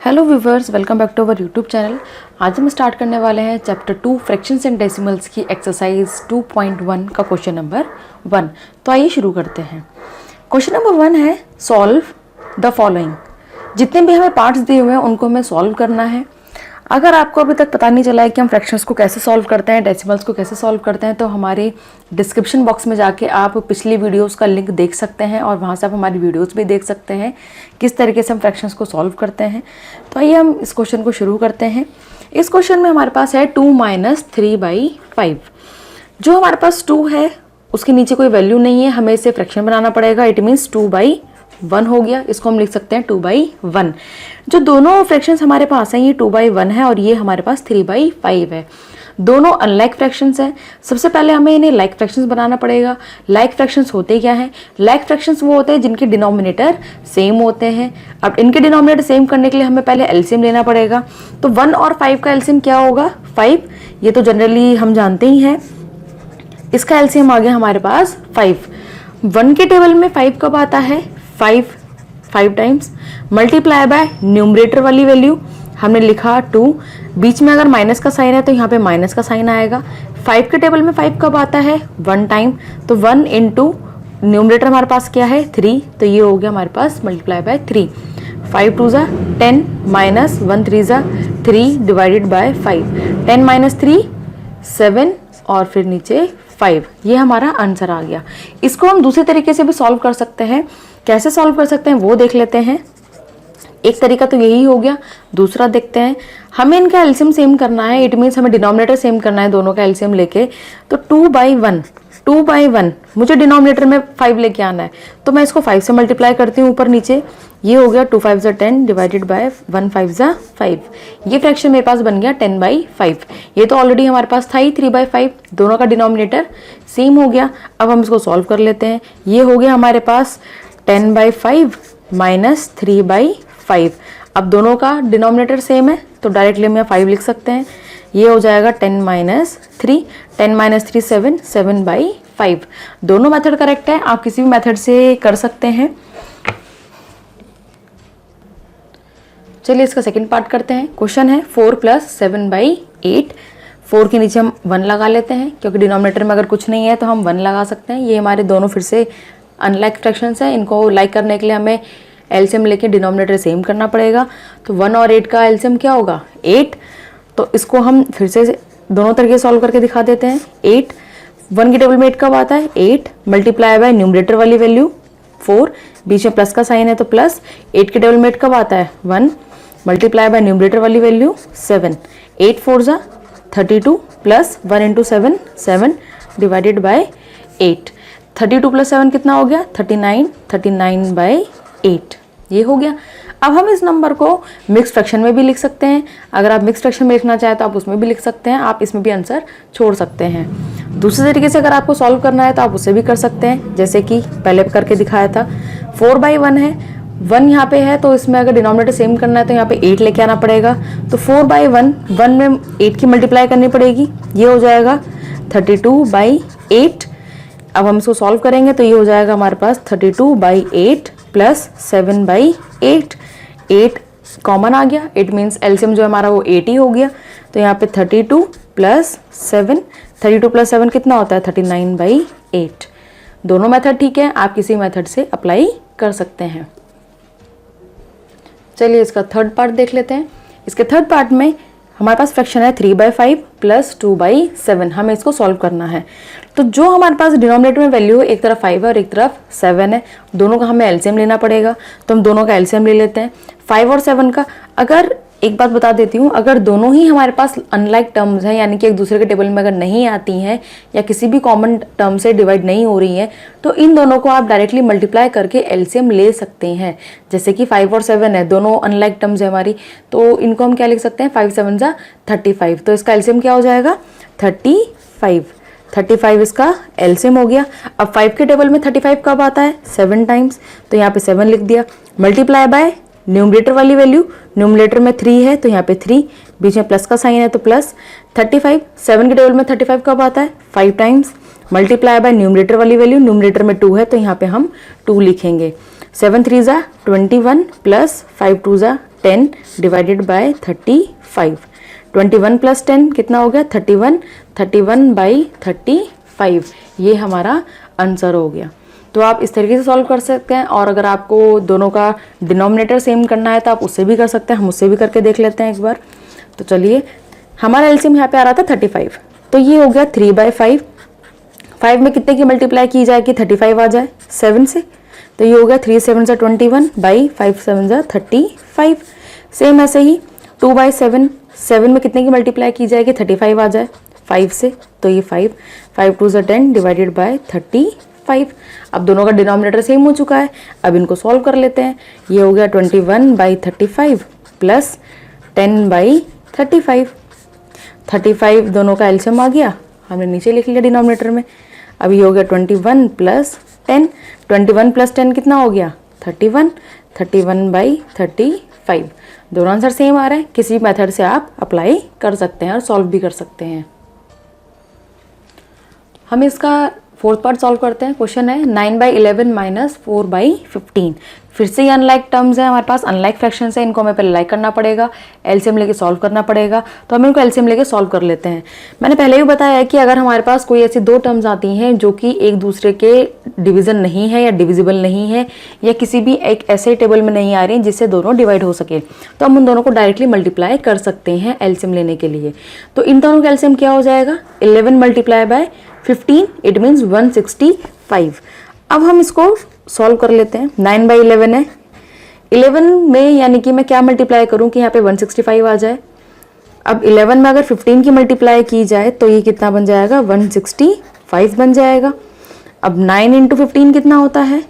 Hello viewers, welcome back to our YouTube channel. आज हम start करने वाले हैं चैप्टर 2 फ्रैक्शंस एंड डेसिमल्स की एक्सरसाइज 2.1 का क्वेश्चन नंबर 1। तो आइए शुरू करते हैं। क्वेश्चन नंबर 1 है सॉल्व द फॉलोइंग। जितने भी हमें पार्ट्स दिए हुए हैं उनको हमें सॉल्व करना है। अगर आपको अभी तक पता नहीं चला है कि हम फ्रैक्शंस को कैसे सॉल्व करते हैं, डेसिमल्स को कैसे सॉल्व करते हैं, तो हमारे डिस्क्रिप्शन बॉक्स में जाके आप पिछली वीडियोस का लिंक देख सकते हैं और वहाँ से आप हमारी वीडियोस भी देख सकते हैं किस तरीके से हम फ्रैक्शंस को सॉल्व करते हैं। तो आइए हम इस क्वेश्चन को शुरू करते हैं। इस क्वेश्चन में हमारे पास है 2 - 3/5। जो हमारे पास 2 है उसके नीचे कोई वैल्यू नहीं है, हमें इसे फ्रैक्शन बनाना पड़ेगा। इट मीन्स 2/1 हो गया। इसको हम लिख सकते हैं 2/1। जो दोनों फ्रैक्शंस हमारे पास हैं ये 2/1 है और ये हमारे पास 3/5 है। दोनों अनलाइक फ्रैक्शंस हैं। सबसे पहले हमें इन्हें लाइक फ्रैक्शंस बनाना पड़ेगा। लाइक फ्रैक्शंस होते क्या हैं? लाइक फ्रैक्शंस वो होते हैं जिनके डिनोमिनेटर सेम होते हैं। अब इनके डिनोमिनेटर सेम करने के लिए हमें पहले एलसीएम लेना पड़ेगा। तो 1 और 5 का एलसीएम क्या होगा? 5। ये तो जनरली हम जानते ही हैं। इसका एलसीएम आ गया हमारे पास 5। 1 के टेबल में 5 कब आता है? 5 टाइम्स मल्टीप्लाई बाय न्यूमरेटर वाली वैल्यू हमने लिखा 2। बीच में अगर माइनस का साइन है तो यहाँ पे माइनस का साइन आएगा। 5 के टेबल में 5 कब आता है? 1 टाइम। तो 1 इंटू न्यूमरेटर हमारे पास क्या है? 3। तो ये हो गया हमारे पास मल्टीप्लाई बाय 3। 5 2 ज़ा 10 माइनस 1 3 ज़ा 3 डिवाइडेड बाय 5। 10 - 3 7 और फिर नीचे 5। ये हमारा आंसर आ गया। इसको हम दूसरे तरीके से भी सॉल्व कर सकते हैं। कैसे सॉल्व कर सकते हैं वो देख लेते हैं। एक तरीका तो यही हो गया, दूसरा देखते हैं। हमें इनका एलसीएम सेम करना है। इट मीन्स हमें डिनोमिनेटर सेम करना है दोनों का एलसीएम लेके। तो 2/1 मुझे डिनोमिनेटर में 5 लेके आना है, तो मैं इसको 5 से मल्टीप्लाई करती हूँ ऊपर नीचे। ये हो गया 2 5 ज़ा 10 डिवाइडेड बाय 1 5 ज़ा 5। ये फ्रैक्शन मेरे पास बन गया 10/5। ये तो ऑलरेडी हमारे पास था ही 3/5। दोनों का डिनोमिनेटर सेम हो गया। अब हम इसको सॉल्व कर लेते हैं। ये हो गया हमारे पास 10/5 माइनस 3/5। अब दोनों का डिनोमिनेटर सेम है तो डायरेक्टली हम 5 लिख सकते हैं। ये हो जाएगा 10 - 3। 10 - 3 7 7/5। दोनों मेथड करेक्ट है, आप किसी भी मेथड से कर सकते हैं। चलिए इसका सेकंड पार्ट करते हैं। क्वेश्चन है 4 + 7/8। 4 के नीचे हम 1 लगा लेते हैं क्योंकि डिनोमिनेटर में अगर कुछ नहीं है तो हम 1 लगा सकते हैं। ये हमारे दोनों फिर से अनलाइक फ्रैक्शंस हैं। इनको लाइक करने के लिए हमें एलसीएम लेके डिनोमिनेटर सेम करना पड़ेगा। तो 1 और 8 का एलसीएम क्या होगा? 8। तो इसको हम फिर से दोनों तरीके सॉल्व करके दिखा देते हैं। 8 1 के टेबल में 8 कब आता है? 8 मल्टीप्लाई बाय न्यूमरेटर वाली वैल्यू 4। बीच में प्लस का साइन है तो प्लस। 8 के टेबल में 8 कब आता है? 1 मल्टीप्लाई बाय न्यूमरेटर वाली वैल्यू 7। 8 4 ज़ा 32 प्लस 1 इंटू 7 7 डिवाइडेड बाय 8। 32 + 7 कितना हो गया? 39। 39/8 ये हो गया। अब हम इस नंबर को मिक्स फ्रैक्शन में भी लिख सकते हैं। अगर आप मिक्स फ्रैक्शन में लिखना चाहें तो आप उसमें भी लिख सकते हैं। आप इसमें भी आंसर छोड़ सकते हैं। दूसरे तरीके से अगर आपको सॉल्व करना है तो आप उसे भी कर सकते हैं, जैसे कि पहले करके दिखाया था। 4/1 है, 1 यहाँ पे है तो इसमें अगर डिनोमिनेटर सेम करना है तो यहाँ पे 8 लेके आना पड़ेगा। तो 4/1 1 में 8 की मल्टीप्लाई करनी पड़ेगी। ये हो जाएगा 32/8। अब हम इसको सॉल्व करेंगे तो ये हो जाएगा हमारे पास 32/8 प्लस 7/8। 8 कॉमन आ गया। इट मीन्स एलसीएम जो हमारा वो 8 ही हो गया। तो यहाँ पे 32 + 7। 32 + 7 कितना होता है? 39/8। दोनों मेथड ठीक है, आप किसी मेथड से अप्लाई कर सकते हैं। चलिए इसका थर्ड पार्ट देख लेते हैं। इसके थर्ड पार्ट में हमारे पास फ्रैक्शन है 3/5 प्लस 2/7। हमें इसको सॉल्व करना है। तो जो हमारे पास डिनोमिनेटर में वैल्यू है, एक तरफ 5 है और एक तरफ 7 है, दोनों का हमें एलसीएम लेना पड़ेगा। तो हम दोनों का एलसीएम ले लेते हैं 5 और 7 का। अगर एक बात बता देती हूँ, अगर दोनों ही हमारे पास अनलाइक टर्म्स हैं, यानी कि एक दूसरे के टेबल में अगर नहीं आती हैं या किसी भी कॉमन टर्म से डिवाइड नहीं हो रही हैं, तो इन दोनों को आप डायरेक्टली मल्टीप्लाई करके एलसीएम ले सकते हैं। जैसे कि 5 और 7 है, दोनों अनलाइक टर्म्स है हमारी, तो इनको हम क्या लिख सकते हैं? 5 7 ज़ा 35। तो इसका एलसीएम क्या हो जाएगा? 35 इसका एलसीएम हो गया। अब 5 के टेबल में 35 कब आता है? 7 टाइम्स। तो यहाँ पे 7 लिख दिया। मल्टीप्लाई बाय न्यूमरेटर वाली वैल्यू, न्यूमरेटर में 3 है तो यहाँ पे 3, बीच में प्लस का साइन है तो प्लस। 35 7 के टेबल में 35 कब आता है? 5 टाइम्स। मल्टीप्लाई बाय न्यूमरेटर वाली वैल्यू, न्यूमरेटर में 2 है तो यहाँ पे हम 2 लिखेंगे। 7 3 ज़ा 21 प्लस 5 2 ज़ा 10 डिवाइडेड बाय 35। 21 प्लस 10 कितना हो गया 31, 31 बाई 35, ये हमारा आंसर हो गया। तो आप इस तरीके से सॉल्व कर सकते हैं, और अगर आपको दोनों का डिनोमिनेटर सेम करना है तो आप उससे भी कर सकते हैं। हम उससे भी करके देख लेते हैं एक बार। तो चलिए, हमारा एलसीएम यहाँ पे आ रहा था 35, तो ये हो गया 3/5। 5 में कितने की मल्टीप्लाई की जाए कि 35 आ जाए 7 से, तो ये हो गया 3 7 जा 21 बाई 5 7 जा 35। सेम ऐसे ही 2/7, 7 में कितने की मल्टीप्लाई की जाए कि 35 आ जाए 5 से, तो ये 5 5 2 जा 10 डिवाइडेड बाय 35। अब दोनों का डिनोमिनेटर सेम हो चुका है, अब इनको सॉल्व कर लेते हैं। ये हो गया 21/35 प्लस 10/35। 35 दोनों का एलसीएम आ गया, हमने नीचे लिख लिया डिनोमिनेटर में। अब ये हो गया 21 प्लस 10, 21 प्लस 10 कितना हो गया 31, 31/35। दोनों आंसर सेम आ रहे हैं, किसी मेथड से आप अप्लाई कर सकते हैं और सॉल्व भी कर सकते हैं। हम इसका फोर्थ पार्ट सॉल्व करते हैं। क्वेश्चन है 9/11 माइनस 4/15। फिर से ये अनलाइक टर्म्स है हमारे पास, अनलाइक फ्रैक्शंस है, इनको हमें पहले लाइक करना पड़ेगा, एलसीएम लेके सॉल्व करना पड़ेगा। तो हम इनको एलसीएम लेके सॉल्व कर लेते हैं। मैंने पहले भी बताया है कि अगर हमारे पास कोई ऐसी दो टर्म्स आती हैं जो कि एक दूसरे के डिवीजन नहीं है या डिविजिबल नहीं है, या किसी भी एक ऐसे टेबल में नहीं आ रही जिससे दोनों डिवाइड हो सके, तो हम उन दोनों को डायरेक्टली मल्टीप्लाई कर सकते हैं एलसीएम लेने के लिए। तो इन दोनों का एलसीएम क्या हो जाएगा 11 मल्टीप्लाई बाय 15, इट मीन्स 165। अब हम इसको सॉल्व कर लेते हैं। 9/11 है, 11 में यानी कि मैं क्या मल्टीप्लाई करूं कि यहाँ पे 165 आ जाए। अब 11 में अगर 15 की मल्टीप्लाई की जाए तो ये कितना बन जाएगा 165 बन जाएगा। अब 9 इंटू 15 कितना होता है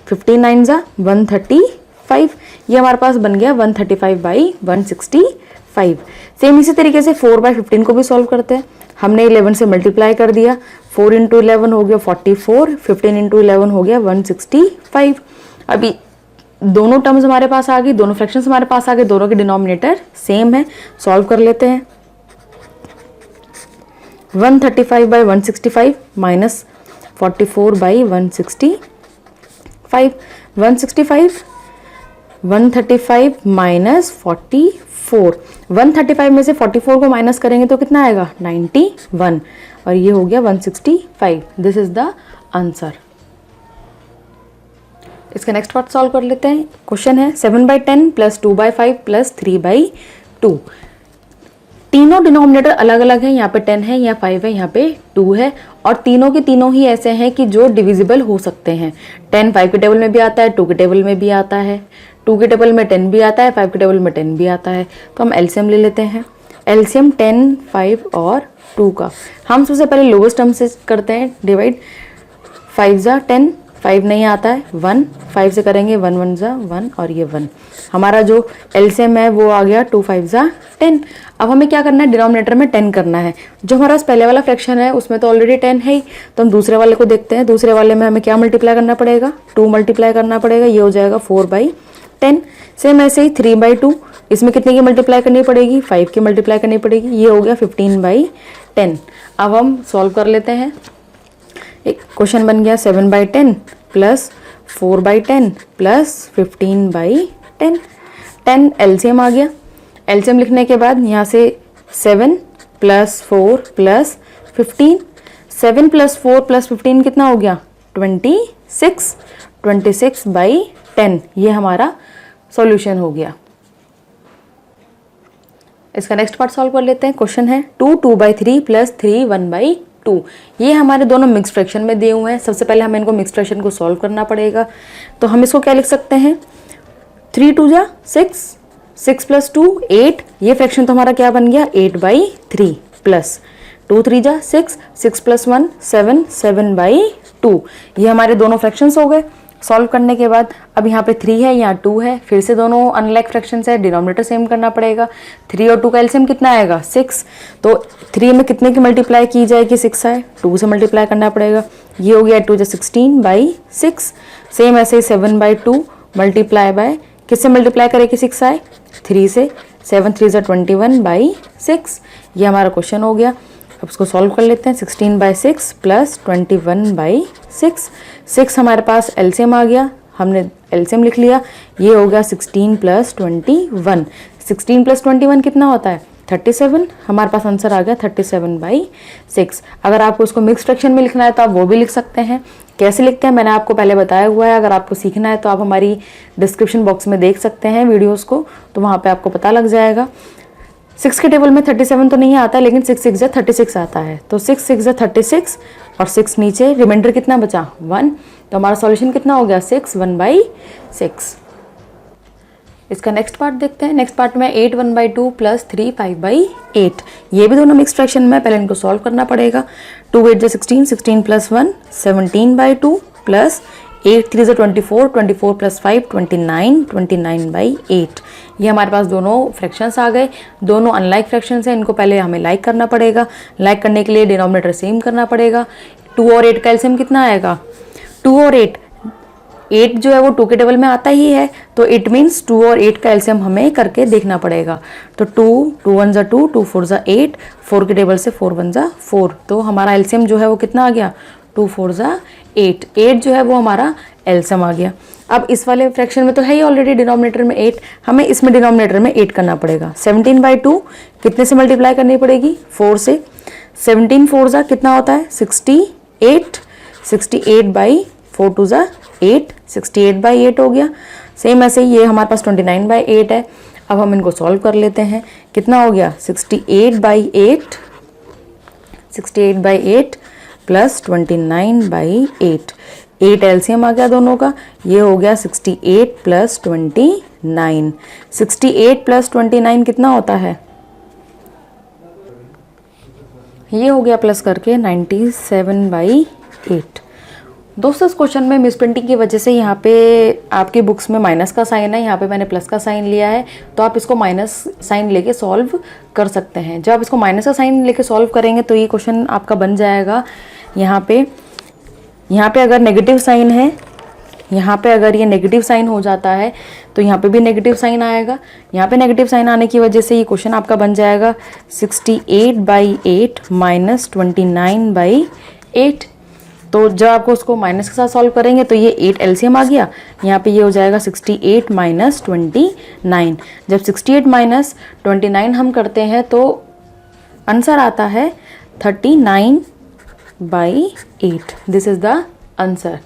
15 9 जा 135, ये हमारे पास बन गया 135/165। सेम इसी तरीके से 4/15 को भी सॉल्व करते हैं। हमने 11 से मल्टीप्लाई कर दिया, 4 इंटू 11 हो गया 44, 15 इंटू 11 हो गया 165। अभी दोनों टर्म्स हमारे पास आ गई, दोनों फ्रैक्शंस हमारे पास आ गए, दोनों के डिनोमिनेटर सेम है। सॉल्व कर लेते हैं। 135/165 माइनस 44/165, 135 माइनस 44, 135 में से 44 को माइनस करेंगे तो कितना आएगा 91, और ये हो गया 165। This is the answer. इसका नेक्स्ट पार्ट सॉल्व कर लेते हैं। क्वेश्चन है 7/10 प्लस 2/5 प्लस 3/2। तीनों डिनोमिनेटर अलग अलग हैं, यहाँ पे 10 है, यहाँ 5 है, यहाँ पे 2 है, और तीनों के तीनों ही ऐसे हैं कि जो डिविजिबल हो सकते हैं। 10 5 के टेबल में भी आता है, 2 के टेबल में भी आता है, 2 के टेबल में 10 भी आता है, 5 के टेबल में 10 भी आता है। तो हम एलसीएम ले लेते हैं। एलसीएम 10, 5 और 2 का हम सबसे पहले लोवेस्ट टर्म से करते हैं डिवाइड। 5 जा 10, 5 नहीं आता है 1, 5 से करेंगे 1 1 जा 1, और ये 1। हमारा जो एलसीएम है वो आ गया 2 5 जा 10। अब हमें क्या करना है डिनोमिनेटर में 10 करना है। जो हमारा पहले वाला फ्रैक्शन है उसमें तो ऑलरेडी 10 है ही, तो हम दूसरे वाले को देखते हैं। दूसरे वाले में हमें क्या मल्टीप्लाई करना पड़ेगा 2 मल्टीप्लाई करना पड़ेगा, ये हो जाएगा 4/10। सेम ऐसे ही 3/2, इसमें कितने की मल्टीप्लाई करनी पड़ेगी 5 की मल्टीप्लाई करनी पड़ेगी, ये हो गया 15/10। अब हम सॉल्व कर लेते हैं। एक क्वेश्चन बन गया 7/10 प्लस 4/10 प्लस 15/10। 10 एलसीएम आ गया। एलसीएम लिखने के बाद यहाँ से 7 प्लस 4 प्लस 15, 7 प्लस 4 प्लस 15 कितना हो गया 26, 26/10, ये हमारा सॉल्यूशन हो गया। इसका नेक्स्ट पार्ट सॉल्व कर लेते हैं। क्वेश्चन है 2 2/3 प्लस 3 1/2। ये हमारे दोनों मिक्स फ्रैक्शन में दिए हुए हैं। सबसे पहले हमें इनको मिक्स फ्रैक्शन को सॉल्व करना पड़ेगा। तो हम इसको क्या लिख सकते हैं 3 2 जा 6, 6 प्लस 2 8, ये फ्रैक्शन तो हमारा क्या बन गया 8/3 प्लस 2 3 जा 6, 6 प्लस 1 7, 7/2। ये हमारे दोनों फ्रैक्शंस हो गए। सॉल्व करने के बाद अब यहाँ पे 3 है, यहाँ 2 है, फिर से दोनों अनलाइक फ्रैक्शंस है, डिनोमिनेटर सेम करना पड़ेगा। 3 और 2 का एलसीएम कितना आएगा 6, तो 3 में कितने की मल्टीप्लाई की जाए कि 6 आए 2 से मल्टीप्लाई करना पड़ेगा, ये हो गया 2 जा 16/6। सेम ऐसे ही 7/2 मल्टीप्लाई बाय किससे मल्टीप्लाई करें कि 6 आए 3 से, 7 3 जा 21/6। ये हमारा क्वेश्चन हो गया। अब इसको सॉल्व कर लेते हैं। 16/6 प्लस 21/6, 6 हमारे पास एलसीएम आ गया, हमने एलसीएम लिख लिया, ये हो गया 16 प्लस 21। 16 प्लस 21 कितना होता है 37। हमारे पास आंसर आ गया 37/6। अगर आपको उसको मिक्स फ्रैक्शन में लिखना है तो आप वो भी लिख सकते हैं। कैसे लिखते हैं मैंने आपको पहले बताया हुआ है, अगर आपको सीखना है तो आप हमारी डिस्क्रिप्शन बॉक्स में देख सकते हैं वीडियोस को, तो वहाँ पे आपको पता लग जाएगा। 6 के टेबल में 37 तो नहीं आता, लेकिन 6 6 जा 36 आता है, तो 6 6 जा 36 और 6 नीचे, रिमाइंडर कितना बचा 1। तो हमारा सॉल्यूशन कितना हो गया 6 1/6। इसका नेक्स्ट पार्ट देखते हैं। नेक्स्ट पार्ट में 8 1/2 प्लस 3 5/8। ये भी दोनों मिक्स फ्रैक्शन में, पहले इनको सॉल्व करना पड़ेगा। 2 8 जा 16, 16 प्लस 1 17/2 प्लस 8 3 जा 24, 24 प्लस 5 29, 29/8। ये हमारे पास दोनों फ्रैक्शंस आ गए। दोनों अनलाइक फ्रैक्शंस हैं, इनको पहले हमें लाइक करना पड़ेगा। लाइक करने के लिए डिनोमिनेटर सेम करना पड़ेगा। 2 और 8 का एलसीएम कितना आएगा 2 और 8 जो है वो 2 के टेबल में आता ही है, तो इट मीन्स 2 और 8 का एलसीएम हमें करके देखना पड़ेगा। तो 2 1 जा 2, 2 4 जा 8, 4 के टेबल से 4 1 जा 4, तो हमारा एलसीएम जो है वो कितना आ गया 2 4 जा 8। 8 जो है वो हमारा एलसीएम आ गया। अब इस वाले फ्रैक्शन में तो है ही ऑलरेडी डिनोमिनेटर में 8, हमें इसमें डिनोमिनेटर में 8 करना पड़ेगा। 17/2 कितने से मल्टीप्लाई करनी पड़ेगी 4 से। 17 4 जा कितना होता है 68, 68/4 2 जा 8, 68/8 हो गया। सेम ऐसे ही ये हमारे पास 29/8 है। अब हम इनको सॉल्व कर लेते हैं। कितना हो गया 68/8, 68/8 प्लस 29/8। 8 एलसीएम आ गया दोनों का, ये हो गया 68 प्लस 29। 68 प्लस 29 कितना होता है, ये हो गया प्लस करके 97/8। दोस्तों इस क्वेश्चन में मिस प्रिंटिंग की वजह से यहाँ पे आपकी बुक्स में माइनस का साइन है, यहाँ पे मैंने प्लस का साइन लिया है, तो आप इसको माइनस साइन लेके सॉल्व कर सकते हैं। जब आप इसको माइनस का साइन लेके सॉल्व करेंगे तो ये क्वेश्चन आपका बन जाएगा। यहाँ पे अगर नेगेटिव साइन है, यहाँ पे अगर ये नेगेटिव साइन हो जाता है तो यहाँ पे भी नेगेटिव साइन आएगा। यहाँ पे नेगेटिव साइन आने की वजह से ये क्वेश्चन आपका बन जाएगा 68/8 माइनस 29/8। तो जब आपको उसको माइनस के साथ सॉल्व करेंगे तो ये 8 एलसीएम आ गया। यहाँ पे ये हो जाएगा 68 माइनस 29। जब 68 माइनस 29 हम करते हैं तो आंसर आता है 39/8। This is the answer.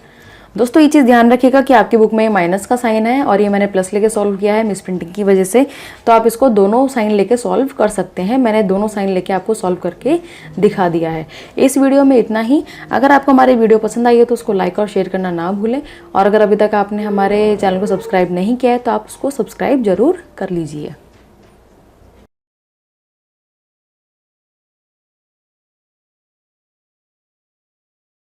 दोस्तों ये चीज़ ध्यान रखिएगा कि आपकी बुक में माइनस का साइन है और ये मैंने प्लस लेके सॉल्व किया है मिस प्रिंटिंग की वजह से, तो आप इसको दोनों साइन लेके सॉल्व कर सकते हैं। मैंने दोनों साइन लेके आपको सॉल्व करके दिखा दिया है। इस वीडियो में इतना ही। अगर आपको हमारी वीडियो पसंद आई है तो उसको लाइक और शेयर करना ना भूलें, और अगर अभी तक आपने हमारे चैनल को सब्सक्राइब नहीं किया है तो आप उसको सब्सक्राइब जरूर कर लीजिए।